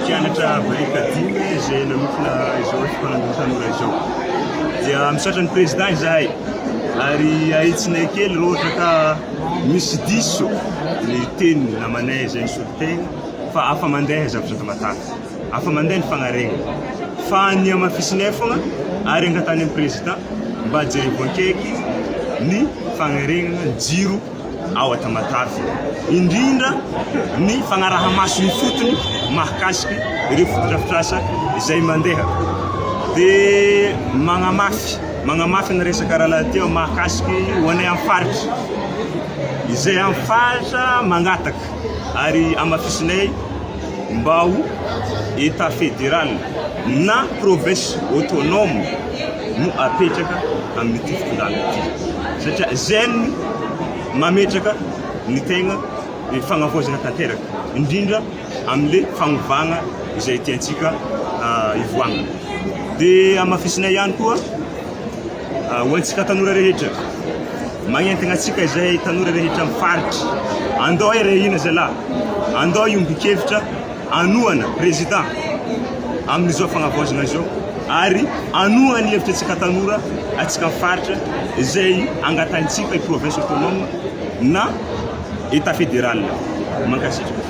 mpianatra barikadimy zay namofona izao fanandro tanora izao. Dia misaotra ny président izahay ary ahitsinay kely raha ohatra ka misy diso ny teny namanay zay nisoliteny fa afa mandeha zavatra tamataka, afa mandeha ny fagnaregna fa ny amafisinay fogna ary angatany amin'ny président mba jerevao akaiky ny fagnaregnana ny jiro ao Tamatavy, indrindra ny fagnaraha-maso ny fotony mahakasiky ireo fotodrafitrasa izay mandeha. Dia magnamafy ny resaka raha teo mahakasiky ho anay amin'ny faritra izay amin'ny faritra mangataka ary amafisinay mba ho état fédéral na province autonome no apetraka amin'ny fitondràna ity satria zay mametraka ny tegna fagnavaozana tanteraka indrindra amin'le fagnovagna izay tiantsika ivoagna. Dia amafisinay ihany koa ho antsika tanora rehetra magnentana antsika izay tanora rehetra amin'ny faritra andao irehina zalahy, andao iombikevitra anohana président amin'izao fagnavaozana izao ary anohana ny hevitra antsika tanora atsika amin'ny faritra izay angatantsika i province autonome na état fédéral mankasitraka.